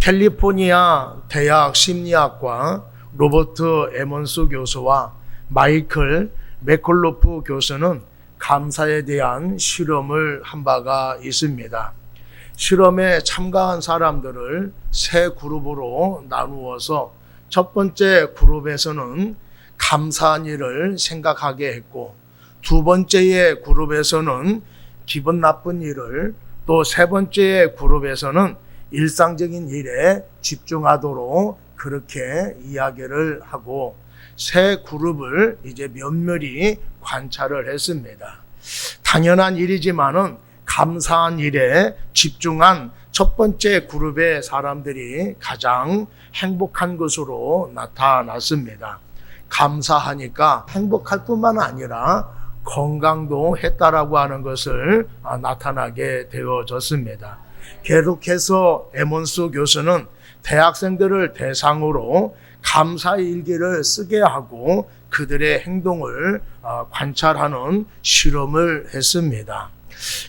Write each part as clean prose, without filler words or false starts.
캘리포니아 대학 심리학과 로버트 에먼스 교수와 마이클 맥컬로프 교수는 감사에 대한 실험을 한 바가 있습니다. 실험에 참가한 사람들을 세 그룹으로 나누어서 첫 번째 그룹에서는 감사한 일을 생각하게 했고, 두 번째의 그룹에서는 기분 나쁜 일을, 또 세 번째 그룹에서는 일상적인 일에 집중하도록 그렇게 이야기를 하고, 세 그룹을 이제 면밀히 관찰을 했습니다. 당연한 일이지만은 감사한 일에 집중한 첫 번째 그룹의 사람들이 가장 행복한 것으로 나타났습니다. 감사하니까 행복할 뿐만 아니라 건강도 했다라고 하는 것을 나타나게 되어졌습니다. 계속해서 에몬스 교수는 대학생들을 대상으로 감사 일기를 쓰게 하고 그들의 행동을 관찰하는 실험을 했습니다.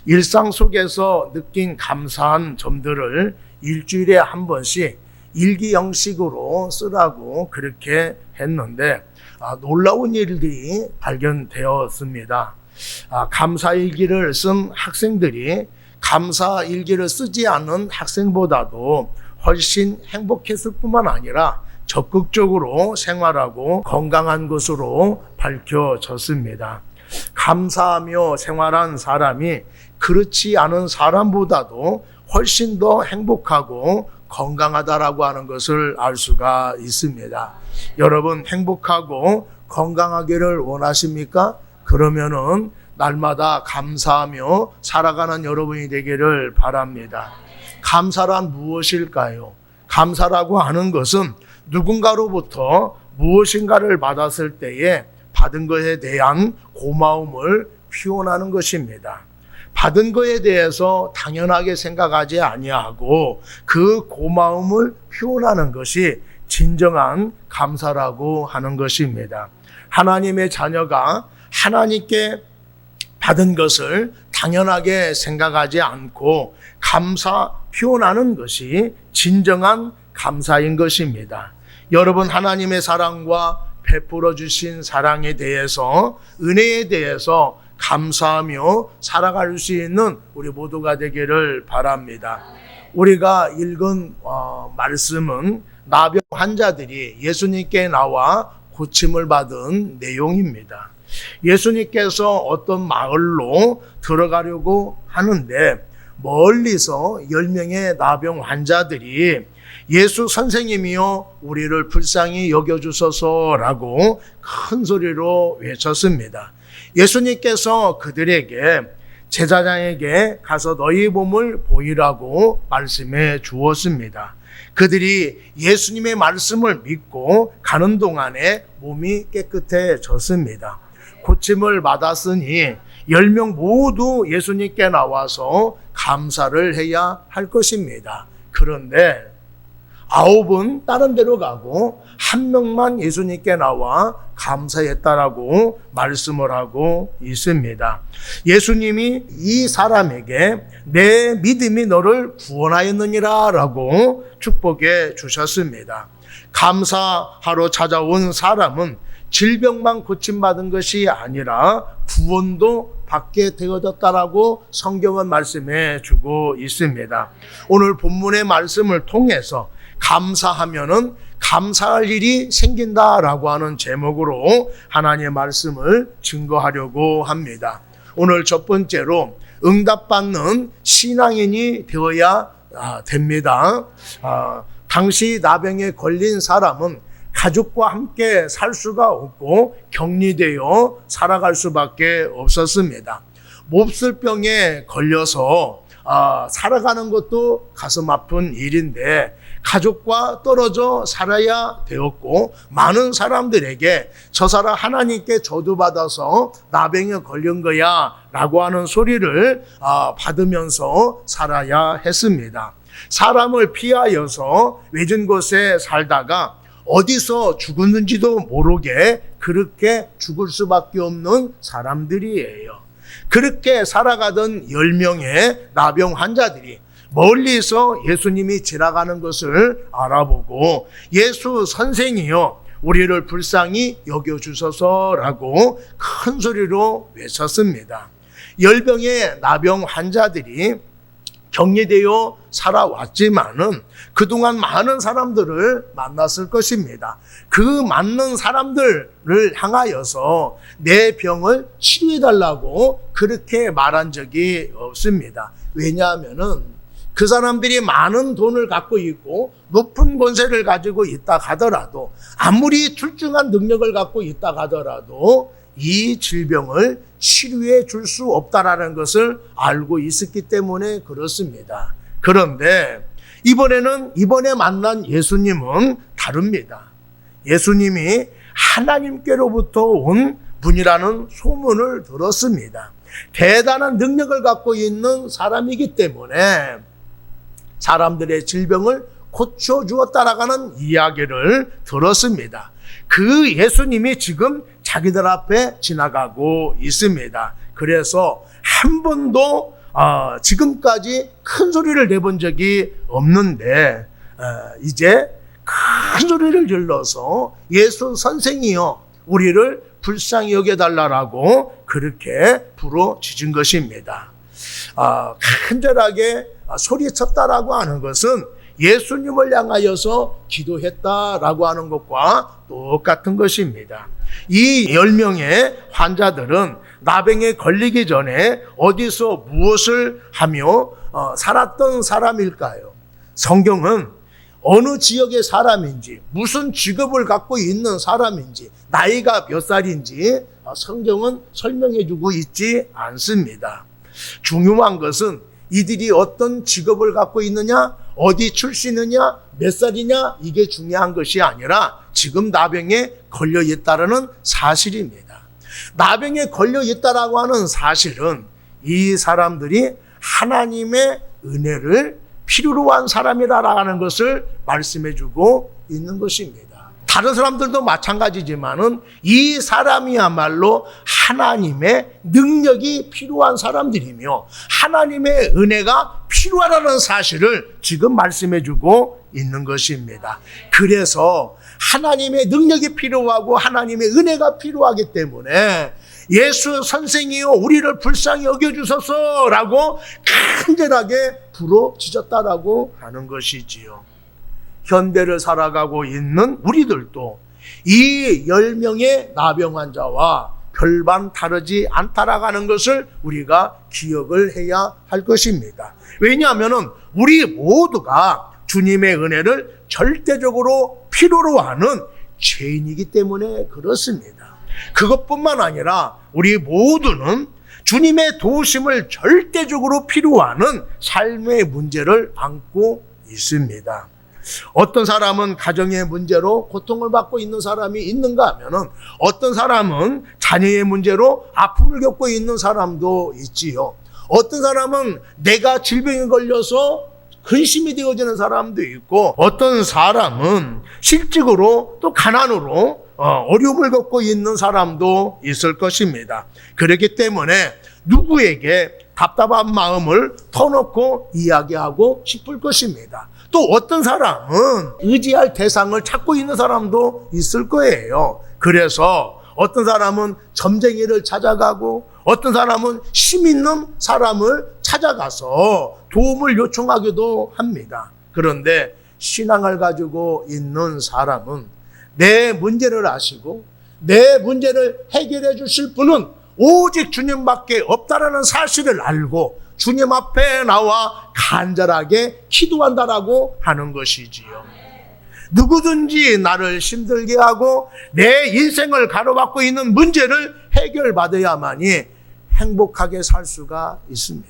일상 속에서 느낀 감사한 점들을 일주일에 한 번씩 일기 형식으로 쓰라고 그렇게 했는데 놀라운 일들이 발견되었습니다. 감사 일기를 쓴 학생들이 감사 일기를 쓰지 않은 학생보다도 훨씬 행복했을 뿐만 아니라 적극적으로 생활하고 건강한 것으로 밝혀졌습니다. 감사하며 생활한 사람이 그렇지 않은 사람보다도 훨씬 더 행복하고 건강하다라고 하는 것을 알 수가 있습니다. 여러분 행복하고 건강하기를 원하십니까? 그러면은 날마다 감사하며 살아가는 여러분이 되기를 바랍니다. 감사란 무엇일까요? 감사라고 하는 것은 누군가로부터 무엇인가를 받았을 때에 받은 것에 대한 고마움을 표현하는 것입니다. 받은 것에 대해서 당연하게 생각하지 아니하고 그 고마움을 표현하는 것이 진정한 감사라고 하는 것입니다. 하나님의 자녀가 하나님께 받은 것을 당연하게 생각하지 않고 감사 표현하는 것이 진정한 감사인 것입니다. 여러분 하나님의 사랑과 베풀어 주신 사랑에 대해서, 은혜에 대해서 감사하며 살아갈 수 있는 우리 모두가 되기를 바랍니다. 우리가 읽은 말씀은 나병 환자들이 예수님께 나와 고침을 받은 내용입니다. 예수님께서 어떤 마을로 들어가려고 하는데 멀리서 10명의 나병 환자들이 예수 선생님이여 우리를 불쌍히 여겨주소서라고 큰 소리로 외쳤습니다. 예수님께서 그들에게 제사장에게 가서 너희 몸을 보이라고 말씀해 주었습니다. 그들이 예수님의 말씀을 믿고 가는 동안에 몸이 깨끗해졌습니다. 고침을 받았으니 10명 모두 예수님께 나와서 감사를 해야 할 것입니다. 그런데 9은 다른 데로 가고 1명만 예수님께 나와 감사했다라고 말씀을 하고 있습니다. 예수님이 이 사람에게 내 믿음이 너를 구원하였느니라 라고 축복해 주셨습니다. 감사하러 찾아온 사람은 질병만 고침받은 것이 아니라 구원도 받게 되어졌다라고 성경은 말씀해 주고 있습니다. 오늘 본문의 말씀을 통해서 감사하면은 감사할 일이 생긴다라고 하는 제목으로 하나님의 말씀을 증거하려고 합니다. 오늘 첫 번째로 응답받는 신앙인이 되어야 됩니다. 당시 나병에 걸린 사람은 가족과 함께 살 수가 없고 격리되어 살아갈 수밖에 없었습니다. 몹쓸병에 걸려서 살아가는 것도 가슴 아픈 일인데 가족과 떨어져 살아야 되었고 많은 사람들에게 저 사람 하나님께 저주받아서 나병에 걸린 거야 라고 하는 소리를 받으면서 살아야 했습니다. 사람을 피하여서 외진 곳에 살다가 어디서 죽었는지도 모르게 그렇게 죽을 수밖에 없는 사람들이에요. 그렇게 살아가던 10명의 나병 환자들이 멀리서 예수님이 지나가는 것을 알아보고 예수 선생이여 우리를 불쌍히 여겨주소서라고 큰 소리로 외쳤습니다. 열병의 나병 환자들이 격리되어 살아왔지만은 그동안 많은 사람들을 만났을 것입니다. 그 많은 사람들을 향하여서 내 병을 치료해달라고 그렇게 말한 적이 없습니다. 왜냐하면은 그 사람들이 많은 돈을 갖고 있고 높은 권세를 가지고 있다 하더라도 아무리 출중한 능력을 갖고 있다 하더라도 이 질병을 치료해 줄 수 없다라는 것을 알고 있었기 때문에 그렇습니다. 그런데 이번에 만난 예수님은 다릅니다. 예수님이 하나님께로부터 온 분이라는 소문을 들었습니다. 대단한 능력을 갖고 있는 사람이기 때문에 사람들의 질병을 고쳐주었다라는 이야기를 들었습니다. 그 예수님이 지금 자기들 앞에 지나가고 있습니다. 그래서 한 번도 지금까지 큰 소리를 내본 적이 없는데 이제 큰 소리를 질러서 예수 선생이여 우리를 불쌍히 여겨달라고 그렇게 부르짖은 것입니다. 간절하게 소리쳤다라고 하는 것은 예수님을 향하여서 기도했다라고 하는 것과 똑같은 것입니다. 이 10명의 환자들은 나병에 걸리기 전에 어디서 무엇을 하며 살았던 사람일까요? 성경은 어느 지역의 사람인지, 무슨 직업을 갖고 있는 사람인지, 나이가 몇 살인지 성경은 설명해 주고 있지 않습니다. 중요한 것은 이들이 어떤 직업을 갖고 있느냐, 어디 출신이냐, 몇 살이냐, 이게 중요한 것이 아니라 지금 나병에 걸려 있다는 사실입니다. 나병에 걸려 있다라고 하는 사실은 이 사람들이 하나님의 은혜를 필요로 한 사람이라는 것을 말씀해 주고 있는 것입니다. 다른 사람들도 마찬가지지만은 이 사람이야말로 하나님의 능력이 필요한 사람들이며 하나님의 은혜가 필요하다는 사실을 지금 말씀해 주고 있는 것입니다. 그래서 하나님의 능력이 필요하고 하나님의 은혜가 필요하기 때문에 예수 선생이여 우리를 불쌍히 여겨주소서라고 간절하게 부르짖었다라고 하는 것이지요. 현대를 살아가고 있는 우리들도 이 10명의 나병 환자와 별반 다르지 않다라고 하는 것을 우리가 기억을 해야 할 것입니다. 왜냐하면 우리 모두가 주님의 은혜를 절대적으로 필요로 하는 죄인이기 때문에 그렇습니다. 그것뿐만 아니라 우리 모두는 주님의 도우심을 절대적으로 필요하는 삶의 문제를 안고 있습니다. 어떤 사람은 가정의 문제로 고통을 받고 있는 사람이 있는가 하면은 어떤 사람은 자녀의 문제로 아픔을 겪고 있는 사람도 있지요. 어떤 사람은 내가 질병에 걸려서 근심이 되어지는 사람도 있고 어떤 사람은 실직으로 또 가난으로 어려움을 겪고 있는 사람도 있을 것입니다. 그렇기 때문에 누구에게 답답한 마음을 터놓고 이야기하고 싶을 것입니다. 또 어떤 사람은 의지할 대상을 찾고 있는 사람도 있을 거예요. 그래서 어떤 사람은 점쟁이를 찾아가고 어떤 사람은 힘 있는 사람을 찾아가서 도움을 요청하기도 합니다. 그런데 신앙을 가지고 있는 사람은 내 문제를 아시고 내 문제를 해결해 주실 분은 오직 주님밖에 없다라는 사실을 알고 주님 앞에 나와 간절하게 기도한다라고 하는 것이지요. 누구든지 나를 힘들게 하고 내 인생을 가로막고 있는 문제를 해결받아야만이 행복하게 살 수가 있습니다.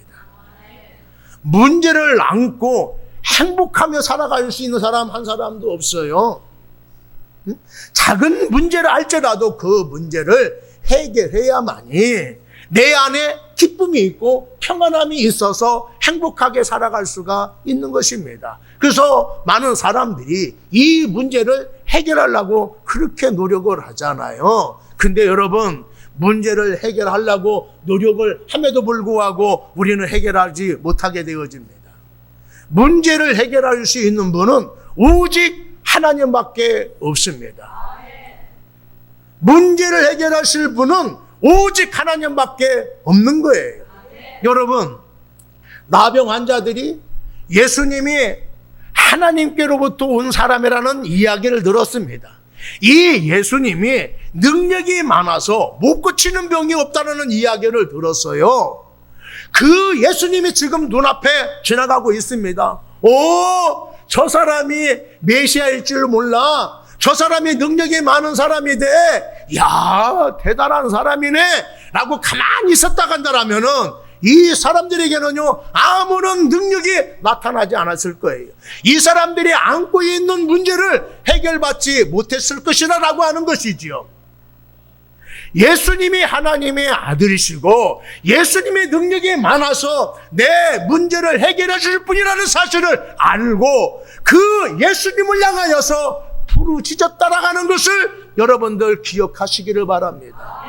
문제를 안고 행복하며 살아갈 수 있는 사람 한 사람도 없어요. 작은 문제를 알지라도 그 문제를 해결해야만이 내 안에 기쁨이 있고 평안함이 있어서 행복하게 살아갈 수가 있는 것입니다. 그래서 많은 사람들이 이 문제를 해결하려고 그렇게 노력을 하잖아요. 근데 여러분, 문제를 해결하려고 노력을 함에도 불구하고 우리는 해결하지 못하게 되어집니다. 문제를 해결할 수 있는 분은 오직 하나님밖에 없습니다. 문제를 해결하실 분은 오직 하나님밖에 없는 거예요. 여러분, 나병 환자들이 예수님이 하나님께로부터 온 사람이라는 이야기를 들었습니다. 이 예수님이 능력이 많아서 못 고치는 병이 없다는 이야기를 들었어요. 그 예수님이 지금 눈앞에 지나가고 있습니다. 오, 저 사람이 메시아일 줄 몰라. 저 사람이 능력이 많은 사람이 돼. 야, 대단한 사람이네 라고 가만히 있었다 간다라면은 이 사람들에게는요, 아무런 능력이 나타나지 않았을 거예요. 이 사람들이 안고 있는 문제를 해결받지 못했을 것이라 라고 하는 것이지요. 예수님이 하나님의 아들이시고 예수님의 능력이 많아서 내 문제를 해결해 줄 분이라는 사실을 알고 그 예수님을 향하여서 부르짖었다라는 것을 여러분들 기억하시기를 바랍니다.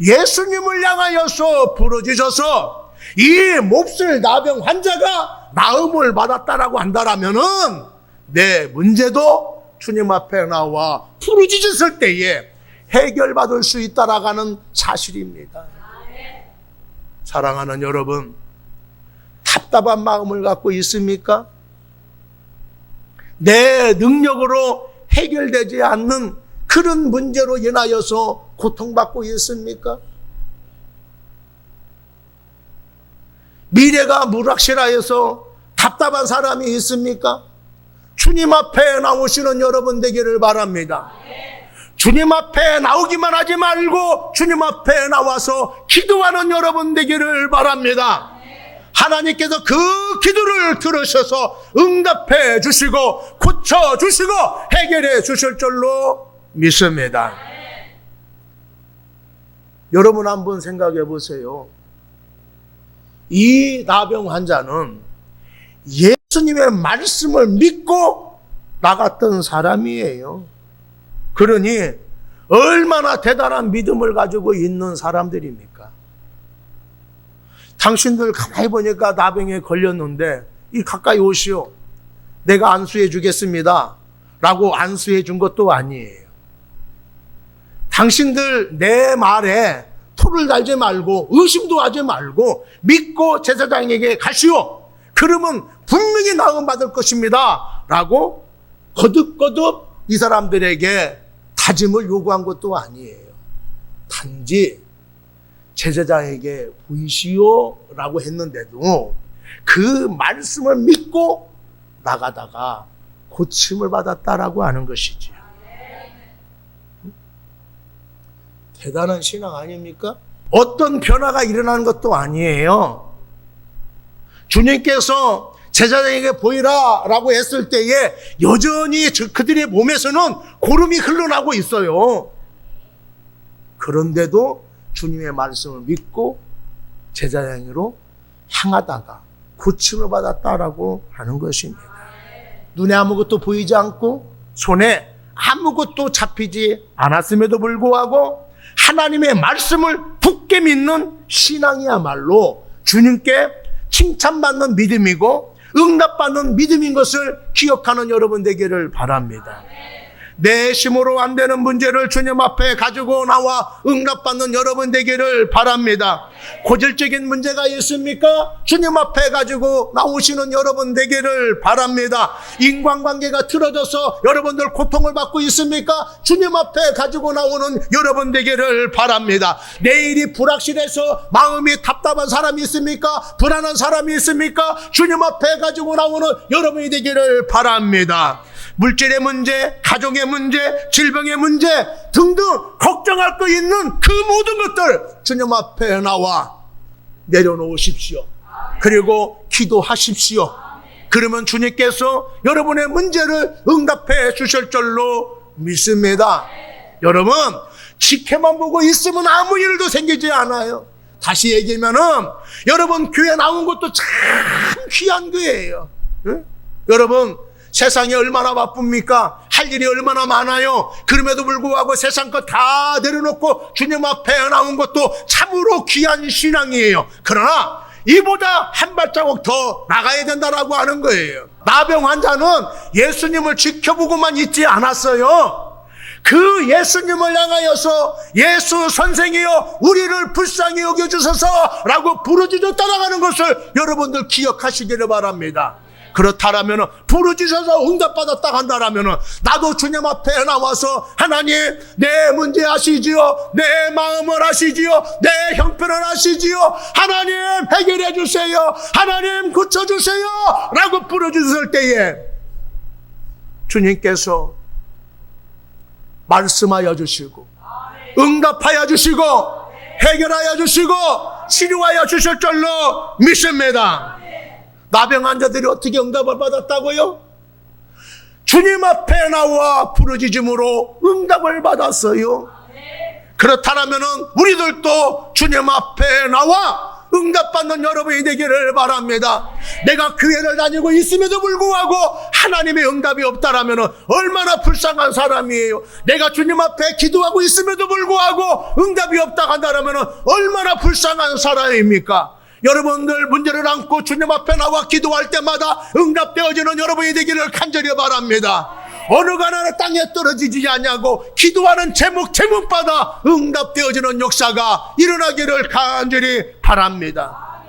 예수님을 향하여서 부르짖어서 이 몹쓸 나병 환자가 나음을 받았다라고 한다라면은 내 문제도 주님 앞에 나와 부르짖었을 때에 해결받을 수 있다라는 사실입니다. 사랑하는 여러분, 답답한 마음을 갖고 있습니까? 내 능력으로 해결되지 않는 그런 문제로 인하여서 고통받고 있습니까? 미래가 불확실하여서 답답한 사람이 있습니까? 주님 앞에 나오시는 여러분 되기를 바랍니다. 주님 앞에 나오기만 하지 말고 주님 앞에 나와서 기도하는 여러분 되기를 바랍니다. 하나님께서 그 기도를 들으셔서 응답해 주시고 고쳐 주시고 해결해 주실 줄로 믿습니다. 여러분 한번 생각해 보세요. 이 나병 환자는 예수님의 말씀을 믿고 나갔던 사람이에요. 그러니 얼마나 대단한 믿음을 가지고 있는 사람들입니까? 당신들 가만히 보니까 나병에 걸렸는데 이 가까이 오시오. 내가 안수해 주겠습니다. 라고 안수해 준 것도 아니에요. 당신들 내 말에 토를 달지 말고 의심도 하지 말고 믿고 제사장에게 가시오. 그러면 분명히 나음 받을 것입니다. 라고 거듭거듭 이 사람들에게 다짐을 요구한 것도 아니에요. 단지 제사장에게 보이시오 라고 했는데도 그 말씀을 믿고 나가다가 고침을 받았다라고 하는 것이지요. 대단한 신앙 아닙니까? 어떤 변화가 일어나는 것도 아니에요. 주님께서 제자들에게 보이라 라고 했을 때에 여전히 그들의 몸에서는 고름이 흘러나고 있어요. 그런데도 주님의 말씀을 믿고 제자장으로 향하다가 고침을 받았다라고 하는 것입니다. 눈에 아무것도 보이지 않고 손에 아무것도 잡히지 않았음에도 불구하고 하나님의 말씀을 굳게 믿는 신앙이야말로 주님께 칭찬받는 믿음이고 응답받는 믿음인 것을 기억하는 여러분 되기를 바랍니다. 내 힘으로 안 되는 문제를 주님 앞에 가지고 나와 응답받는 여러분 되기를 바랍니다. 고질적인 문제가 있습니까? 주님 앞에 가지고 나오시는 여러분 되기를 바랍니다. 인간관계가 틀어져서 여러분들 고통을 받고 있습니까? 주님 앞에 가지고 나오는 여러분 되기를 바랍니다. 내일이 불확실해서 마음이 답답한 사람이 있습니까? 불안한 사람이 있습니까? 주님 앞에 가지고 나오는 여러분이 되기를 바랍니다. 물질의 문제, 가정의 문제, 질병의 문제 등등 걱정할 거 있는 그 모든 것들 주님 앞에 나와 내려놓으십시오. 그리고 기도하십시오. 그러면 주님께서 여러분의 문제를 응답해 주실 줄로 믿습니다. 여러분, 지켜만 보고 있으면 아무 일도 생기지 않아요. 다시 얘기하면은 여러분 교회 나온 것도 참 귀한 거예요. 응? 여러분 세상이 얼마나 바쁩니까? 할 일이 얼마나 많아요. 그럼에도 불구하고 세상 것 다 내려놓고 주님 앞에 나온 것도 참으로 귀한 신앙이에요. 그러나 이보다 한 발자국 더 나가야 된다라고 하는 거예요. 나병 환자는 예수님을 지켜보고만 있지 않았어요. 그 예수님을 향하여서 예수 선생이여 우리를 불쌍히 여겨주소서라고 부르짖어 따라가는 것을 여러분들 기억하시기를 바랍니다. 그렇다라면 부르짖어서 응답받았다 한다라면 나도 주님 앞에 나와서 하나님 내 문제 아시지요, 내 마음을 아시지요, 내 형편을 아시지요, 하나님 해결해 주세요, 하나님 고쳐주세요 라고 부르짖을 때에 주님께서 말씀하여 주시고 응답하여 주시고 해결하여 주시고 치료하여 주실 줄로 믿습니다. 나병 환자들이 어떻게 응답을 받았다고요? 주님 앞에 나와 부르짖음으로 응답을 받았어요. 그렇다면 우리들도 주님 앞에 나와 응답받는 여러분이 되기를 바랍니다. 내가 교회를 다니고 있음에도 불구하고 하나님의 응답이 없다라면 얼마나 불쌍한 사람이에요. 내가 주님 앞에 기도하고 있음에도 불구하고 응답이 없다 한다라면 얼마나 불쌍한 사람입니까? 여러분들 문제를 안고 주님 앞에 나와 기도할 때마다 응답되어지는 여러분이 되기를 간절히 바랍니다. 어느 가나는 땅에 떨어지지 않냐고 기도하는 제목마다 응답되어지는 역사가 일어나기를 간절히 바랍니다.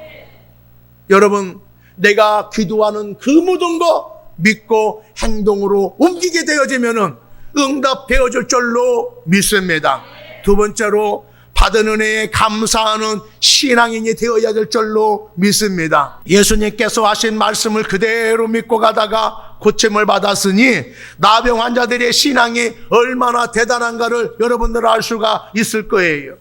여러분, 내가 기도하는 그 모든 거 믿고 행동으로 옮기게 되어지면 응답되어질 줄로 믿습니다. 두 번째로 받은 은혜에 감사하는 신앙인이 되어야 될 줄로 믿습니다. 예수님께서 하신 말씀을 그대로 믿고 가다가 고침을 받았으니 나병 환자들의 신앙이 얼마나 대단한가를 여러분들 알 수가 있을 거예요.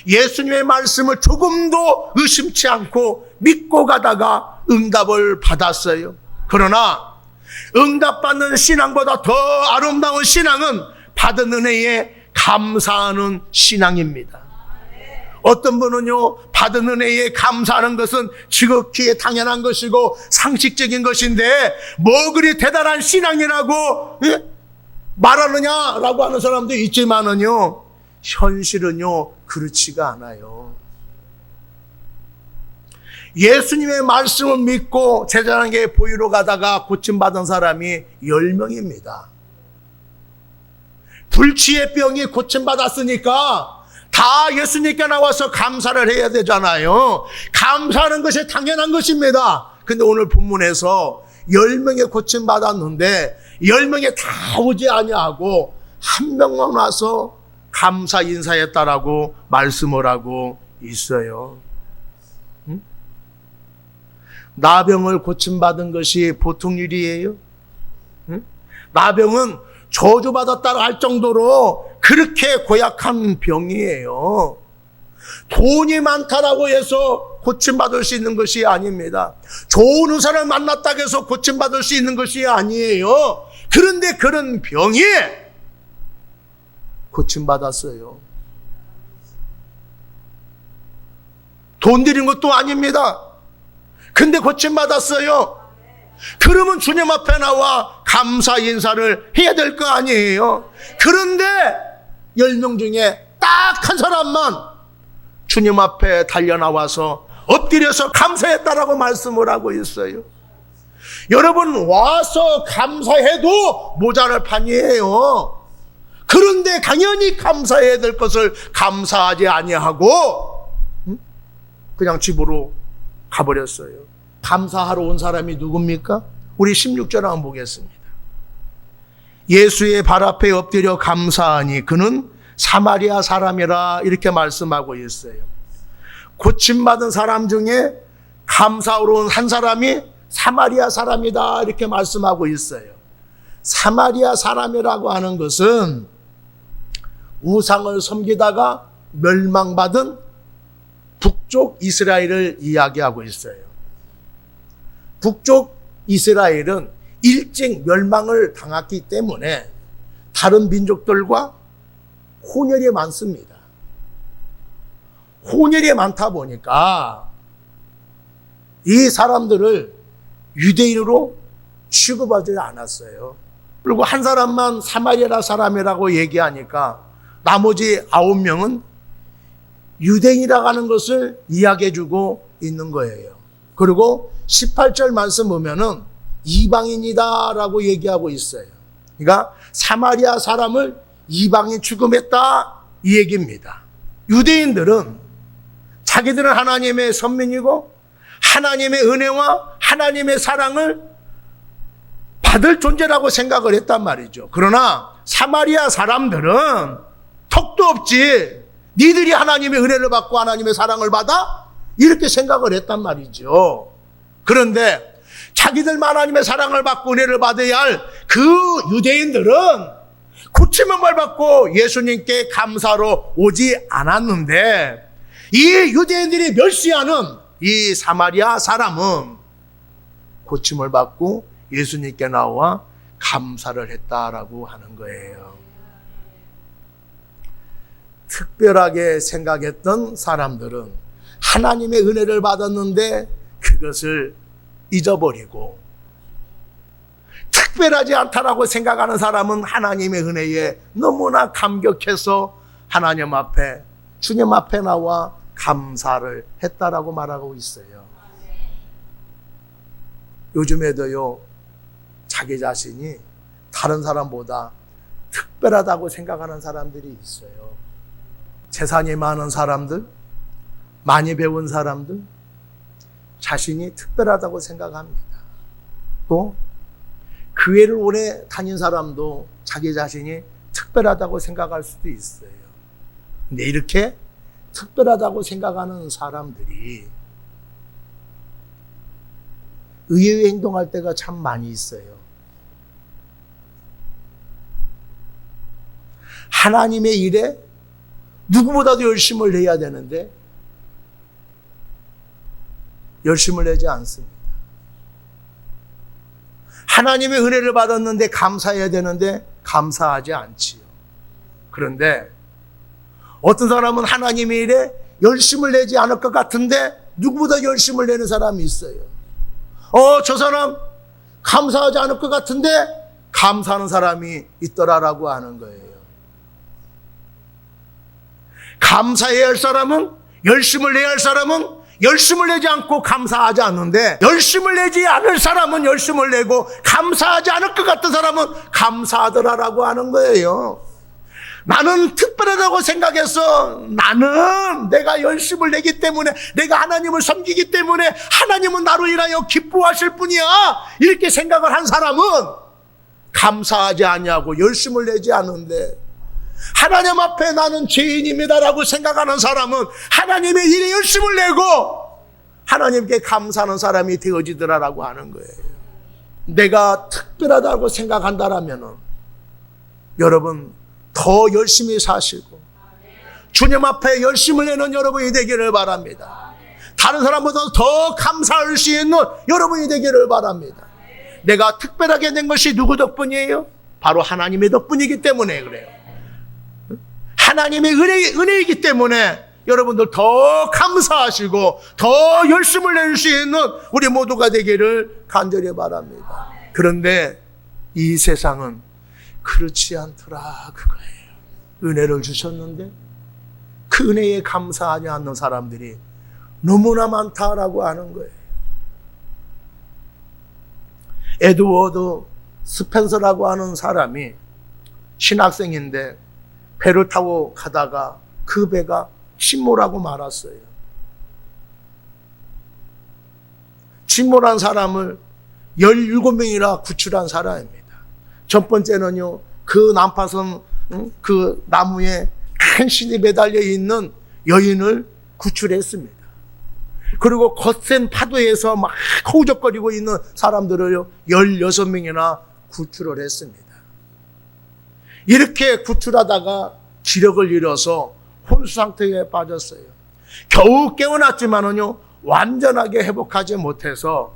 예수님의 말씀을 조금도 의심치 않고 믿고 가다가 응답을 받았어요. 그러나 응답받는 신앙보다 더 아름다운 신앙은 받은 은혜에 감사하는 신앙입니다. 어떤 분은요, 받은 은혜에 감사하는 것은 지극히 당연한 것이고 상식적인 것인데 뭐 그리 대단한 신앙이라고 말하느냐라고 하는 사람도 있지만은요, 현실은요 그렇지가 않아요. 예수님의 말씀을 믿고 제자에게 보이러 가다가 고침받은 사람이 10명입니다. 불치의 병이 고침받았으니까 다 예수님께 나와서 감사를 해야 되잖아요. 감사하는 것이 당연한 것입니다. 근데 오늘 본문에서 10명이 고침받았는데 10명이 다 오지 아니하고 한 명만 와서 감사 인사했다라고 말씀을 하고 있어요. 나병을 고침받은 것이 보통 일이에요? 나병은 저주받았다고 할 정도로 그렇게 고약한 병이에요. 돈이 많다라고 해서 고침받을 수 있는 것이 아닙니다. 좋은 의사를 만났다고 해서 고침받을 수 있는 것이 아니에요. 그런데 그런 병이 고침받았어요. 돈 들인 것도 아닙니다. 근데 고침받았어요. 그러면 주님 앞에 나와 감사 인사를 해야 될 거 아니에요. 그런데 10명 중에 딱 한 사람만 주님 앞에 달려나와서 엎드려서 감사했다라고 말씀을 하고 있어요. 여러분, 와서 감사해도 모자랄 판이에요. 그런데 당연히 감사해야 될 것을 감사하지 아니하고 그냥 집으로 가버렸어요. 감사하러 온 사람이 누굽니까? 우리 16절 한번 보겠습니다. 예수의 발 앞에 엎드려 감사하니 그는 사마리아 사람이라 이렇게 말씀하고 있어요. 고침받은 사람 중에 감사하러 온 한 사람이 사마리아 사람이다 이렇게 말씀하고 있어요. 사마리아 사람이라고 하는 것은 우상을 섬기다가 멸망받은 북쪽 이스라엘을 이야기하고 있어요. 북쪽 이스라엘은 일찍 멸망을 당했기 때문에 다른 민족들과 혼혈이 많습니다. 혼혈이 많다 보니까 이 사람들을 유대인으로 취급하지 않았어요. 그리고 한 사람만 사마리아 사람이라고 얘기하니까 나머지 9명은 유대인이라고 하는 것을 이야기해주고 있는 거예요. 그리고 18절 말씀 보면은 이방인이다라고 얘기하고 있어요. 그러니까 사마리아 사람을 이방인 취급했다 이 얘기입니다. 유대인들은 자기들은 하나님의 선민이고 하나님의 은혜와 하나님의 사랑을 받을 존재라고 생각을 했단 말이죠. 그러나 사마리아 사람들은 턱도 없지, 니들이 하나님의 은혜를 받고 하나님의 사랑을 받아? 이렇게 생각을 했단 말이죠. 그런데 자기들만 하나님의 사랑을 받고 은혜를 받아야 할 그 유대인들은 고침을 받고 예수님께 감사로 오지 않았는데, 이 유대인들이 멸시하는 이 사마리아 사람은 고침을 받고 예수님께 나와 감사를 했다라고 하는 거예요. 특별하게 생각했던 사람들은 하나님의 은혜를 받았는데 그것을 잊어버리고, 특별하지 않다라고 생각하는 사람은 하나님의 은혜에 너무나 감격해서 하나님 앞에, 주님 앞에 나와 감사를 했다라고 말하고 있어요. 요즘에도요, 자기 자신이 다른 사람보다 특별하다고 생각하는 사람들이 있어요. 재산이 많은 사람들, 많이 배운 사람들, 자신이 특별하다고 생각합니다. 또 교회를 오래 다닌 사람도 자기 자신이 특별하다고 생각할 수도 있어요. 근데 이렇게 특별하다고 생각하는 사람들이 의외의 행동할 때가 참 많이 있어요. 하나님의 일에 누구보다도 열심을 내야 되는데 열심을 내지 않습니다. 하나님의 은혜를 받았는데 감사해야 되는데 감사하지 않지요. 그런데 어떤 사람은 하나님의 일에 열심을 내지 않을 것 같은데 누구보다 열심을 내는 사람이 있어요. 저 사람 감사하지 않을 것 같은데 감사하는 사람이 있더라라고 하는 거예요. 감사해야 할 사람은, 열심을 내야 할 사람은 열심을 내지 않고 감사하지 않는데, 열심을 내지 않을 사람은 열심을 내고 감사하지 않을 것 같은 사람은 감사하더라라고 하는 거예요. 나는 특별하다고 생각해서, 나는 내가 열심을 내기 때문에, 내가 하나님을 섬기기 때문에 하나님은 나로 인하여 기뻐하실 뿐이야, 이렇게 생각을 한 사람은 감사하지 아니하고 열심을 내지 않는데, 하나님 앞에 나는 죄인입니다라고 생각하는 사람은 하나님의 일에 열심을 내고 하나님께 감사하는 사람이 되어지더라라고 하는 거예요. 내가 특별하다고 생각한다라면 여러분 더 열심히 사시고 주님 앞에 열심을 내는 여러분이 되기를 바랍니다. 다른 사람보다 더 감사할 수 있는 여러분이 되기를 바랍니다. 내가 특별하게 된 것이 누구 덕분이에요? 바로 하나님의 덕분이기 때문에 그래요. 하나님의 은혜이기 때문에 여러분들 더 감사하시고 더 열심을 낼 수 있는 우리 모두가 되기를 간절히 바랍니다. 그런데 이 세상은 그렇지 않더라 그거예요. 은혜를 주셨는데 그 은혜에 감사하지 않는 사람들이 너무나 많다라고 하는 거예요. 에드워드 스펜서라고 하는 사람이 신학생인데 배를 타고 가다가 그 배가 침몰하고 말았어요. 침몰한 사람을 17명이나 구출한 사람입니다. 첫 번째는요, 그 난파선 그 나무에 큰 신이 매달려 있는 여인을 구출했습니다. 그리고 거센 파도에서 막 허우적거리고 있는 사람들을 16명이나 구출을 했습니다. 이렇게 구출하다가 기력을 잃어서 혼수 상태에 빠졌어요. 겨우 깨어났지만은요, 완전하게 회복하지 못해서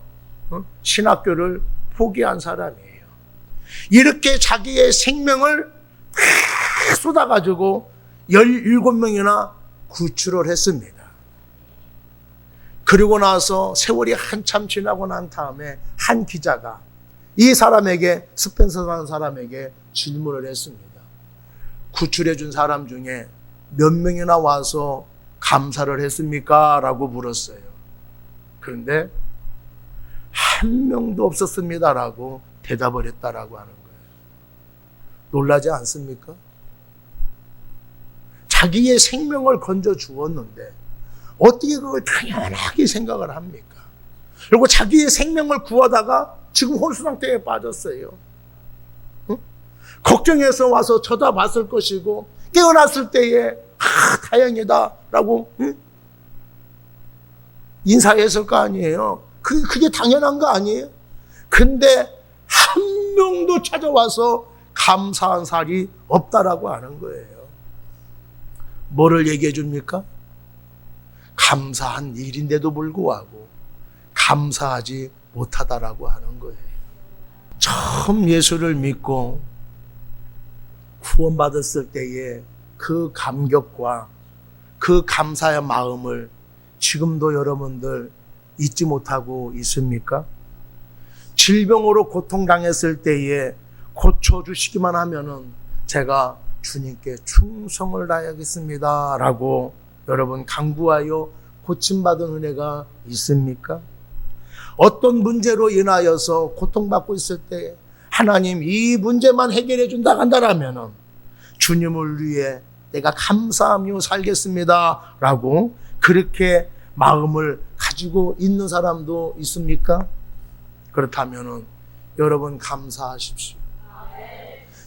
신학교를 포기한 사람이에요. 이렇게 자기의 생명을 쏟아가지고 17명이나 구출을 했습니다. 그리고 나서 세월이 한참 지나고 난 다음에 한 기자가 이 사람에게, 스펜서라는 사람에게 질문을 했습니다. 구출해 준 사람 중에 몇 명이나 와서 감사를 했습니까? 라고 물었어요. 그런데 한 명도 없었습니다라고 대답을 했다라고 하는 거예요. 놀라지 않습니까? 자기의 생명을 건져 주었는데 어떻게 그걸 당연하게 생각을 합니까? 그리고 자기의 생명을 구하다가 지금 혼수 상태에 빠졌어요. 응? 걱정해서 와서 쳐다봤을 것이고 깨어났을 때에 다행이다라고 인사했을 거 아니에요. 그게 당연한 거 아니에요? 근데 한 명도 찾아와서 감사한 살이 없다라고 하는 거예요. 뭐를 얘기해 줍니까? 감사한 일인데도 불구하고 감사하지 못하다라고 하는 거예요. 처음 예수를 믿고 구원받았을 때의 그 감격과 그 감사의 마음을 지금도 여러분들 잊지 못하고 있습니까? 질병으로 고통당했을 때에 고쳐주시기만 하면은 제가 주님께 충성을 다하겠습니다 라고 여러분 간구하여 고침받은 은혜가 있습니까? 어떤 문제로 인하여서 고통받고 있을 때 하나님 이 문제만 해결해 준다 한다라면은 주님을 위해 내가 감사하며 살겠습니다 라고 그렇게 마음을 가지고 있는 사람도 있습니까? 그렇다면은 여러분 감사하십시오.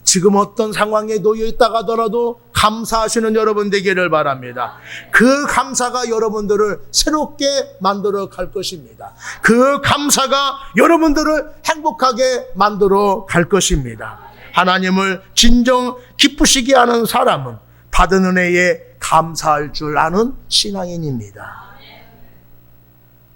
지금 어떤 상황에 놓여 있다가 하더라도 감사하시는 여러분 되기를 바랍니다. 그 감사가 여러분들을 새롭게 만들어 갈 것입니다. 그 감사가 여러분들을 행복하게 만들어 갈 것입니다. 하나님을 진정 기쁘시게 하는 사람은 받은 은혜에 감사할 줄 아는 신앙인입니다.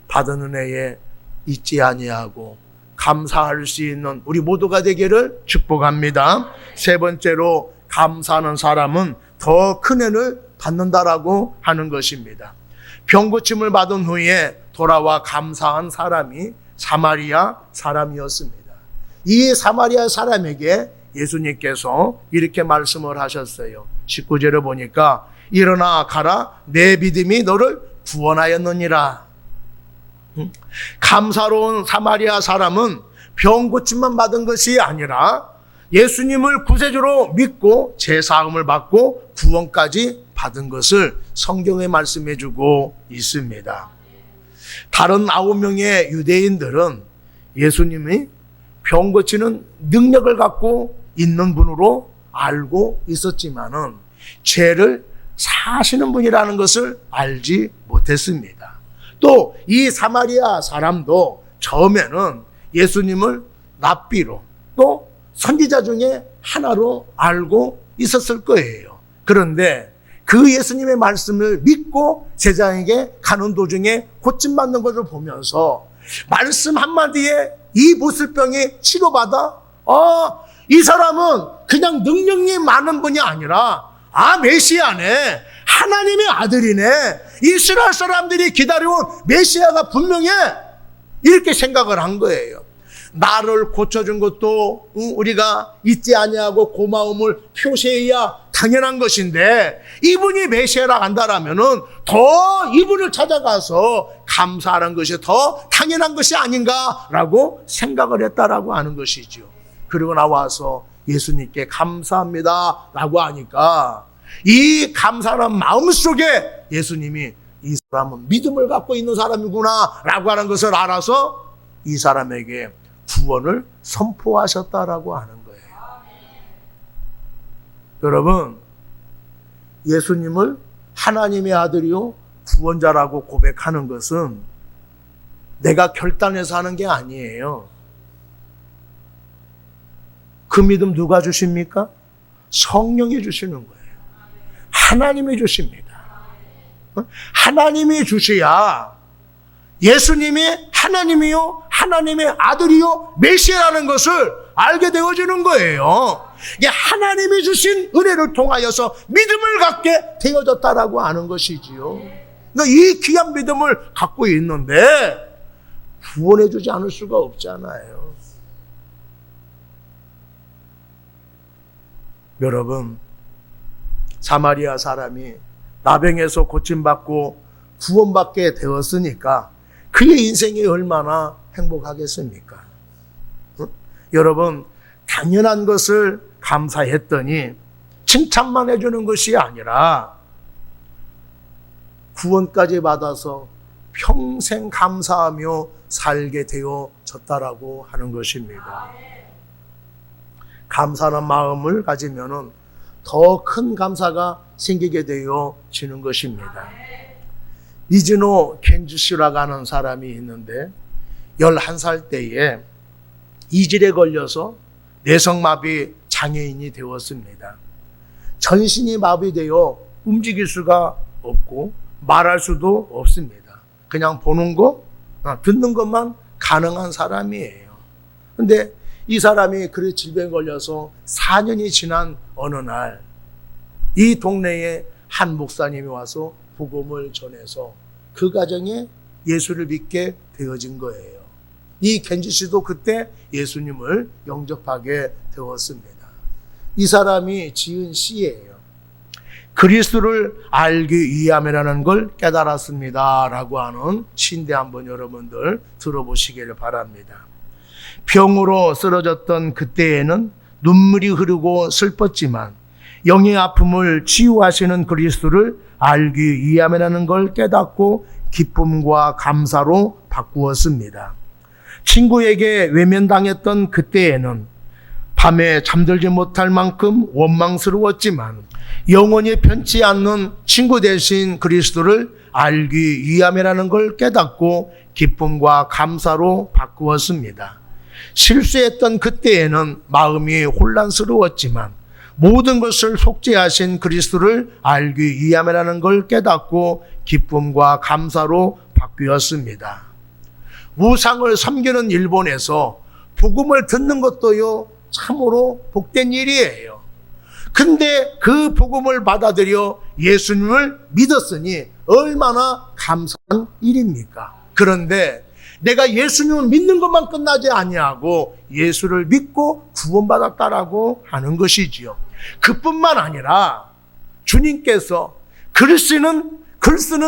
받은 은혜에 잊지 아니하고 감사할 수 있는 우리 모두가 되기를 축복합니다. 세 번째로 감사하는 사람은 더 큰 은혜를 받는다라고 하는 것입니다. 병고침을 받은 후에 돌아와 감사한 사람이 사마리아 사람이었습니다. 이 사마리아 사람에게 예수님께서 이렇게 말씀을 하셨어요. 19절을 보니까 일어나 가라 내 믿음이 너를 구원하였느니라. 감사로운 사마리아 사람은 병고침만 받은 것이 아니라 예수님을 구세주로 믿고 제사함을 받고 구원까지 받은 것을 성경에 말씀해 주고 있습니다. 다른 9명의 유대인들은 예수님이 병 고치는 능력을 갖고 있는 분으로 알고 있었지만은 죄를 사하시는 분이라는 것을 알지 못했습니다. 또 이 사마리아 사람도 처음에는 예수님을 랍비로 또 선지자 중에 하나로 알고 있었을 거예요. 그런데 그 예수님의 말씀을 믿고 제자에게 가는 도중에 고침받는 것을 보면서 말씀 한마디에 이 보슬병이 치료받아 이 사람은 그냥 능력이 많은 분이 아니라 메시아네, 하나님의 아들이네, 이스라엘 사람들이 기다려온 메시아가 분명해, 이렇게 생각을 한 거예요. 나를 고쳐준 것도 우리가 잊지 아니하고 고마움을 표시해야 당연한 것인데 이분이 메시아라 한다라면은 더 이분을 찾아가서 감사하는 것이 더 당연한 것이 아닌가라고 생각을 했다라고 하는 것이죠. 그리고 나와서 예수님께 감사합니다 라고 하니까 이 감사하는 마음속에 예수님이 이 사람은 믿음을 갖고 있는 사람이구나 라고 하는 것을 알아서 이 사람에게 구원을 선포하셨다라고 하는 거예요. 여러분, 예수님을 하나님의 아들이요 구원자라고 고백하는 것은 내가 결단해서 하는 게 아니에요. 그 믿음 누가 주십니까? 성령이 주시는 거예요. 하나님이 주십니다. 하나님이 주셔야 예수님이 하나님이요 하나님의 아들이요 메시아라는 것을 알게 되어지는 거예요. 이게 하나님이 주신 은혜를 통하여서 믿음을 갖게 되어졌다라고 하는 것이지요. 그러니까 이 귀한 믿음을 갖고 있는데 구원해 주지 않을 수가 없잖아요. 여러분, 사마리아 사람이 나병에서 고침받고 구원받게 되었으니까 그의 인생이 얼마나 행복하겠습니까? 여러분, 당연한 것을 감사했더니 칭찬만 해주는 것이 아니라 구원까지 받아서 평생 감사하며 살게 되어졌다라고 하는 것입니다. 감사하는 마음을 가지면은 더 큰 감사가 생기게 되어지는 것입니다. 미즈노 켄지씨라고 하는 사람이 있는데 11살 때에 이질에 걸려서 뇌성마비 장애인이 되었습니다. 전신이 마비되어 움직일 수가 없고 말할 수도 없습니다. 그냥 보는 거, 듣는 것만 가능한 사람이에요. 근데 이 사람이 그 질병에 걸려서 4년이 지난 어느 날 이 동네에 한 목사님이 와서 복음을 전해서 그 가정에 예수를 믿게 되어진 거예요. 이 켄지 씨도 그때 예수님을 영접하게 되었습니다. 이 사람이 지은 시예요. 그리스도를 알기 위함이라는 걸 깨달았습니다 라고 하는 시인데 한번 여러분들 들어보시기를 바랍니다. 병으로 쓰러졌던 그때에는 눈물이 흐르고 슬펐지만 영의 아픔을 치유하시는 그리스도를 알기 위함이라는 걸 깨닫고 기쁨과 감사로 바꾸었습니다. 친구에게 외면당했던 그때에는 밤에 잠들지 못할 만큼 원망스러웠지만 영원히 변치 않는 친구 대신 그리스도를 알기 위함이라는 걸 깨닫고 기쁨과 감사로 바꾸었습니다. 실수했던 그때에는 마음이 혼란스러웠지만 모든 것을 속죄하신 그리스도를 알기 위함이라는 걸 깨닫고 기쁨과 감사로 바뀌었습니다. 우상을 섬기는 일본에서 복음을 듣는 것도요 참으로 복된 일이에요. 근데 그 복음을 받아들여 예수님을 믿었으니 얼마나 감사한 일입니까? 그런데 내가 예수님을 믿는 것만 끝나지 아니하고 예수를 믿고 구원받았다라고 하는 것이지요. 그뿐만 아니라 주님께서 글 쓰는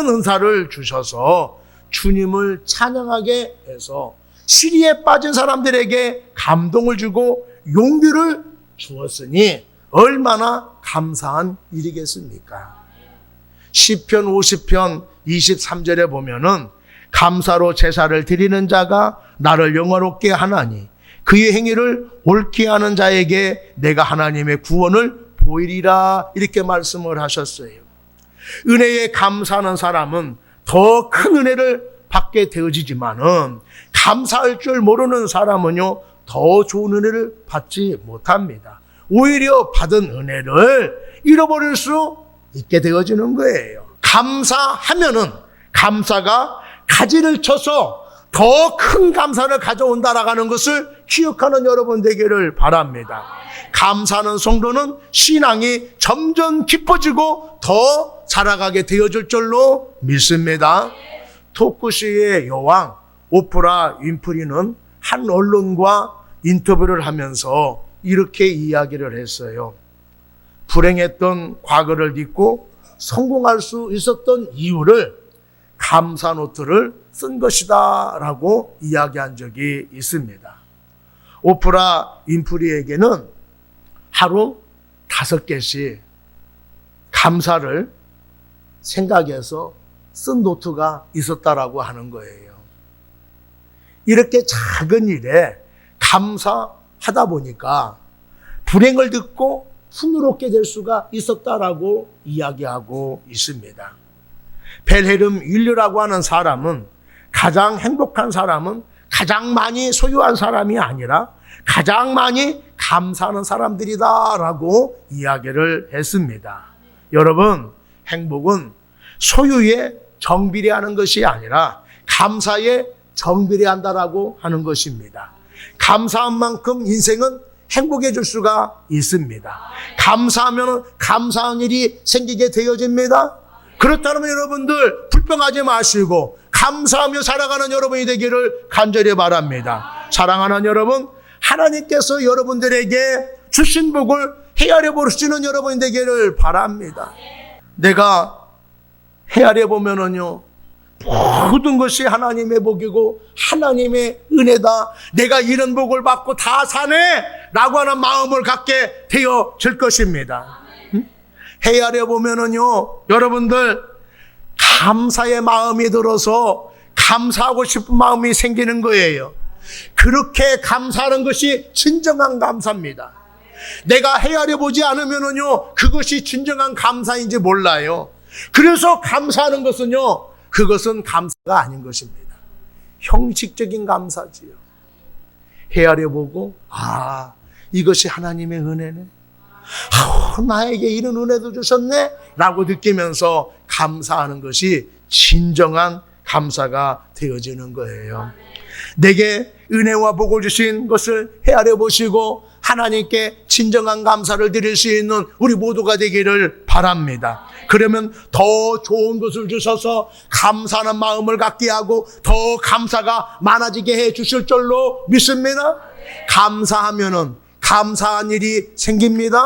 은사를 주셔서 주님을 찬양하게 해서 시리에 빠진 사람들에게 감동을 주고 용기를 주었으니 얼마나 감사한 일이겠습니까? 시편 50편 23절에 보면은 감사로 제사를 드리는 자가 나를 영화롭게 하나니 그의 행위를 옳게 하는 자에게 내가 하나님의 구원을 보이리라 이렇게 말씀을 하셨어요. 은혜에 감사하는 사람은 더 큰 은혜를 받게 되어지지만은 감사할 줄 모르는 사람은요 더 좋은 은혜를 받지 못합니다. 오히려 받은 은혜를 잃어버릴 수 있게 되어지는 거예요. 감사하면은 감사가 가지를 쳐서 더 큰 감사를 가져온다라는 것을 기억하는 여러분 되기를 바랍니다. 감사하는 성도는 신앙이 점점 깊어지고 더 자라가게 되어질 줄로 믿습니다. 토크쇼의 여왕 오프라 윈프리는 한 언론과 인터뷰를 하면서 이렇게 이야기를 했어요. 불행했던 과거를 딛고 성공할 수 있었던 이유를 감사 노트를 쓴 것이다 라고 이야기한 적이 있습니다. 오프라 윈프리에게는 하루 5개씩 감사를 생각해서 쓴 노트가 있었다라고 하는 거예요. 이렇게 작은 일에 감사하다 보니까 불행을 듣고 풍요롭게 될 수가 있었다라고 이야기하고 있습니다. 벨헤름 윌류라고 하는 사람은 가장 행복한 사람은 가장 많이 소유한 사람이 아니라 가장 많이 감사하는 사람들이다라고 이야기를 했습니다. 여러분, 행복은 소유에 정비례하는 것이 아니라 감사에 정비례한다라고 하는 것입니다. 감사한 만큼 인생은 행복해질 수가 있습니다. 감사하면 감사한 일이 생기게 되어집니다. 그렇다면 여러분들 불평하지 마시고 감사하며 살아가는 여러분이 되기를 간절히 바랍니다. 사랑하는 여러분, 하나님께서 여러분들에게 주신 복을 헤아려 볼 수 있는 여러분이 되기를 바랍니다. 내가 헤아려 보면은요, 모든 것이 하나님의 복이고 하나님의 은혜다. 내가 이런 복을 받고 다 사네 라고 하는 마음을 갖게 되어질 것입니다. 헤아려 보면은요, 여러분들 감사의 마음이 들어서 감사하고 싶은 마음이 생기는 거예요. 그렇게 감사하는 것이 진정한 감사입니다. 내가 헤아려 보지 않으면은요, 그것이 진정한 감사인지 몰라요. 그래서 감사하는 것은요, 그것은 감사가 아닌 것입니다. 형식적인 감사지요. 헤아려 보고, 이것이 하나님의 은혜네. 나에게 이런 은혜도 주셨네 라고 느끼면서 감사하는 것이 진정한 감사가 되어지는 거예요. 내게 은혜와 복을 주신 것을 헤아려 보시고 하나님께 진정한 감사를 드릴 수 있는 우리 모두가 되기를 바랍니다. 그러면 더 좋은 것을 주셔서 감사하는 마음을 갖게 하고 더 감사가 많아지게 해 주실 줄로 믿습니다. 감사하면은 감사한 일이 생깁니다.